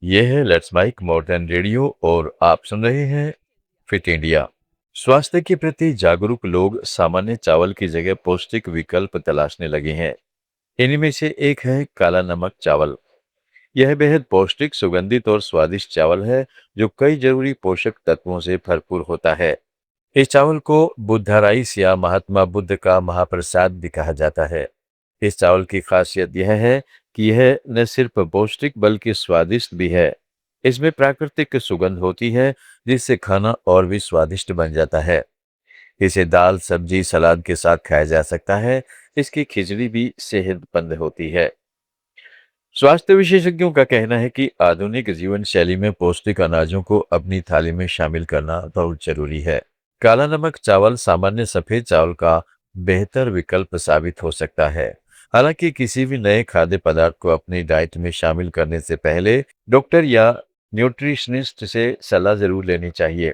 ये है let's mic modern radio और आप सुन रहे हैं फिट इंडिया। स्वास्थ्य के प्रति जागरूक लोग सामान्य चावल की जगह पौष्टिक विकल्प तलाशने लगे हैं। इनमें से एक है काला नमक चावल। यह बेहद पौष्टिक, सुगंधित और स्वादिष्ट चावल है जो कई जरूरी पोषक तत्वों से भरपूर होता है। इस चावल को बुद्धा राइस या महात्मा बुद्ध का महाप्रसाद भी कहा जाता है। इस चावल की खासियत यह है कि यह न सिर्फ पौष्टिक बल्कि स्वादिष्ट भी है। इसमें प्राकृतिक सुगंध होती है जिससे खाना और भी स्वादिष्ट बन जाता है। इसे दाल, सब्जी, सलाद के साथ खाया जा सकता है। इसकी खिचड़ी भी सेहतमंद होती है। स्वास्थ्य विशेषज्ञों का कहना है कि आधुनिक जीवन शैली में पौष्टिक अनाजों को अपनी थाली में शामिल करना बहुत जरूरी है। काला नमक चावल सामान्य सफेद चावल का बेहतर विकल्प साबित हो सकता है। हालांकि किसी भी नए खाद्य पदार्थ को अपनी डाइट में शामिल करने से पहले डॉक्टर या न्यूट्रिशनिस्ट से सलाह जरूर लेनी चाहिए।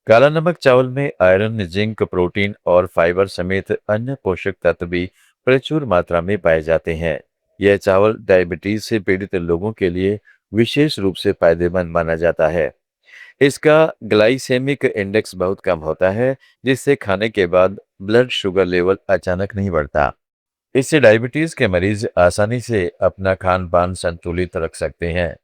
काला नमक चावल में आयरन, जिंक, प्रोटीन और फाइबर समेत अन्य पोषक तत्व भी प्रचुर मात्रा में पाए जाते हैं। यह चावल डायबिटीज से पीड़ित लोगों के लिए विशेष रूप से फायदेमंद माना जाता है। इसका ग्लाइसेमिक इंडेक्स बहुत कम होता है, जिससे खाने के बाद ब्लड शुगर लेवल अचानक नहीं बढ़ता। इससे डायबिटीज के मरीज आसानी से अपना खान पान संतुलित रख सकते हैं।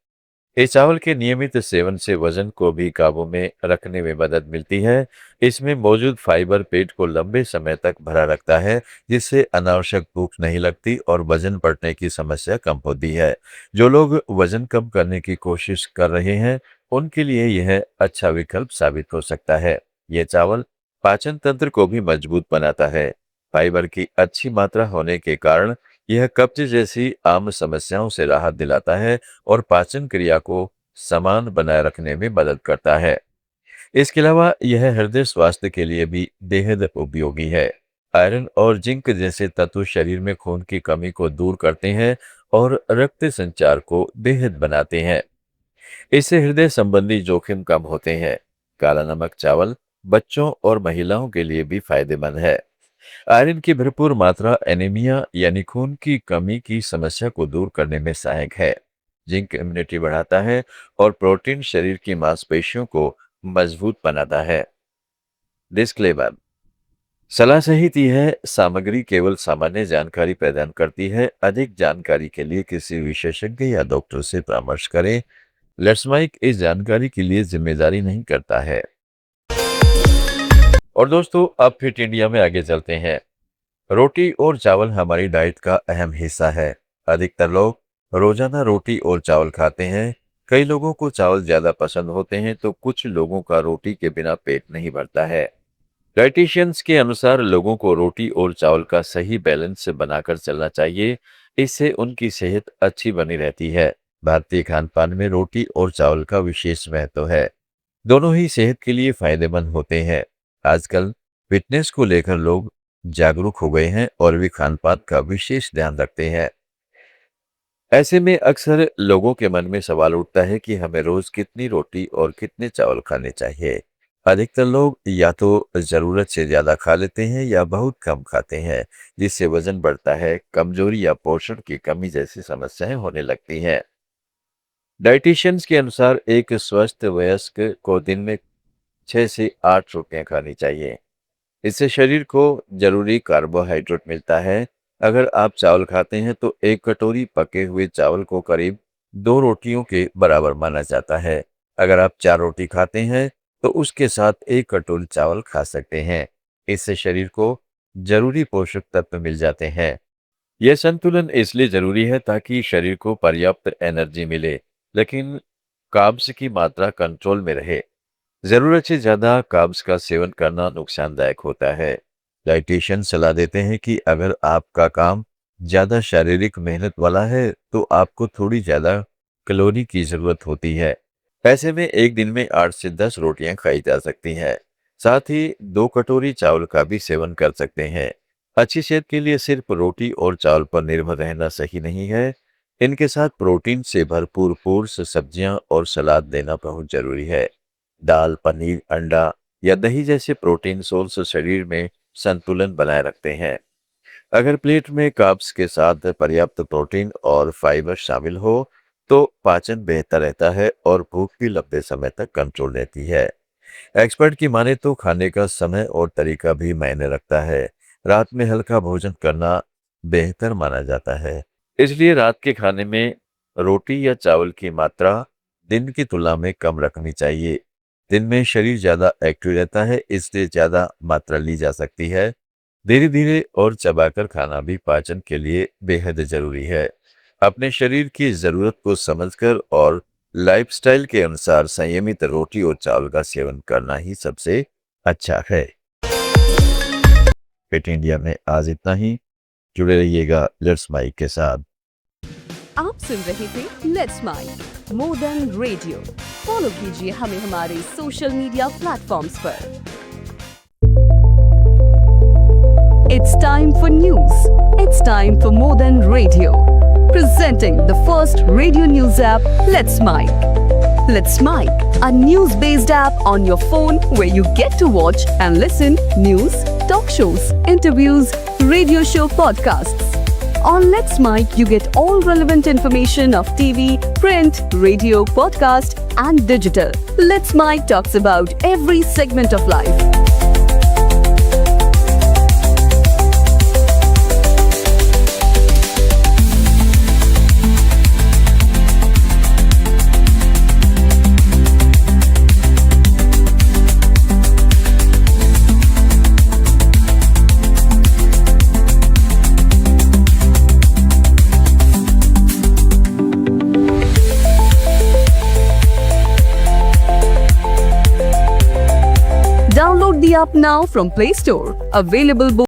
इस चावल के नियमित सेवन से वजन को भी काबू में रखने में मदद मिलती है। इसमें मौजूद फाइबर पेट को लंबे समय तक भरा रखता है, जिससे अनावश्यक भूख नहीं लगती और वजन बढ़ने की समस्या कम होती है। जो लोग वजन कम करने की कोशिश कर रहे हैं, उनके लिए यह अच्छा विकल्प साबित हो सकता है। यह चावल पाचन तंत्र को भी मजबूत बनाता है। फाइबर की अच्छी मात्रा होने के कारण यह कब्ज जैसी आम समस्याओं से राहत दिलाता है और पाचन क्रिया को समान बनाए रखने में मदद करता है। इसके अलावा यह हृदय स्वास्थ्य के लिए भी बेहद उपयोगी है। आयरन और जिंक जैसे तत्व शरीर में खून की कमी को दूर करते हैं और रक्त संचार को बेहद बनाते हैं। इससे हृदय संबंधी जोखिम कम होते हैं। काला नमक चावल बच्चों और महिलाओं के लिए भी फायदेमंद है। आयरन की भरपूर मात्रा एनीमिया यानी खून की कमी की समस्या को दूर करने में सहायक है। जिंक इम्यूनिटी बढ़ाता है और प्रोटीन शरीर की मांसपेशियों को मजबूत बनाता है। डिस्क्लेमर: सलाह सहित यह सामग्री केवल सामान्य जानकारी प्रदान करती है। अधिक जानकारी के लिए किसी विशेषज्ञ या डॉक्टर से परामर्श करें। लेट्स माइक इस जानकारी के लिए जिम्मेदारी नहीं करता है। और दोस्तों, अब फिट इंडिया में आगे चलते हैं। रोटी और चावल हमारी डाइट का अहम हिस्सा है। अधिकतर लोग रोजाना रोटी और चावल खाते हैं। कई लोगों को चावल ज्यादा पसंद होते हैं तो कुछ लोगों का रोटी के बिना पेट नहीं भरता है। डाइटिशियंस के अनुसार लोगों को रोटी और चावल का सही बैलेंस बनाकर चलना चाहिए। इससे उनकी सेहत अच्छी बनी रहती है। भारतीय खान पान में रोटी और चावल का विशेष महत्व है। दोनों ही सेहत के लिए फायदेमंद होते हैं। आजकल फिटनेस को लेकर लोग जागरूक हो गए हैं और भी खान पान का विशेष ध्यान रखते हैं। ऐसे में अक्सर लोगों के मन में सवाल उठता है कि हमें रोज कितनी रोटी और कितने चावल खाने चाहिए। अधिकतर लोग या तो जरूरत से ज्यादा खा लेते हैं या बहुत कम खाते हैं, जिससे वजन बढ़ता है, कमजोरी या पोषण की कमी जैसी समस्याएं होने लगती हैं। डाइटिशियंस के अनुसार एक स्वस्थ वयस्क को दिन में 6 से 8 रोटियां खानी चाहिए। इससे शरीर को जरूरी कार्बोहाइड्रेट मिलता है। अगर आप चावल खाते हैं तो एक कटोरी पके हुए चावल को करीब 2 रोटियों के बराबर माना जाता है। अगर आप 4 रोटी खाते हैं तो उसके साथ एक कटोरी चावल खा सकते हैं। इससे शरीर को जरूरी पोषक तत्व मिल जाते हैं। यह संतुलन इसलिए जरूरी है ताकि शरीर को पर्याप्त एनर्जी मिले, लेकिन कार्ब्स की मात्रा कंट्रोल में रहे। जरूरत से ज्यादा कार्ब्स का सेवन करना नुकसानदायक होता है। डाइटिशियन सलाह देते हैं कि अगर आपका काम ज्यादा शारीरिक मेहनत वाला है तो आपको थोड़ी ज्यादा कैलोरी की जरूरत होती है। ऐसे में एक दिन में 8 से 10 रोटियां खाई जा सकती हैं। साथ ही 2 कटोरी चावल का भी सेवन कर सकते हैं। अच्छी सेहत के लिए सिर्फ रोटी और चावल पर निर्भर रहना सही नहीं है। इनके साथ प्रोटीन से भरपूर कोर्स सब्जियां और सलाद देना बहुत जरूरी है। दाल, पनीर, अंडा या दही जैसे प्रोटीन सोर्स शरीर में संतुलन बनाए रखते हैं। अगर प्लेट में कार्ब्स के साथ पर्याप्त प्रोटीन और फाइबर शामिल हो तो पाचन बेहतर रहता है और भूख भी लंबे समय तक कंट्रोल रहती है। एक्सपर्ट की माने तो खाने का समय और तरीका भी मायने रखता है। रात में हल्का भोजन करना बेहतर माना जाता है। इसलिए रात के खाने में रोटी या चावल की मात्रा दिन की तुलना में कम रखनी चाहिए। दिन में शरीर ज्यादा एक्टिव रहता है, इसलिए ज्यादा मात्रा ली जा सकती है। धीरे धीरे और चबाकर खाना भी पाचन के लिए बेहद जरूरी है। अपने शरीर की जरूरत को समझकर और लाइफस्टाइल के अनुसार संयमित रोटी और चावल का सेवन करना ही सबसे अच्छा है। फिट इंडिया में आज इतना ही। जुड़े रहिएगा लेट्स माइक के साथ। आप सुन रहे थे let's mic more than radio. Follow कीजिए हमें हमारे सोशल मीडिया प्लेटफॉर्म्स पर। It's time for news. It's time for more than radio. Presenting the first radio news app, Let's Mike. Let's Mike, a news-based app on your phone where you get to watch and listen news, talk shows, interviews, radio show podcasts. On Let's Mike, you get all relevant information of TV, print, radio, podcast, and digital. Let's Mike talks about every segment of life. Download the app now from Play Store. Available both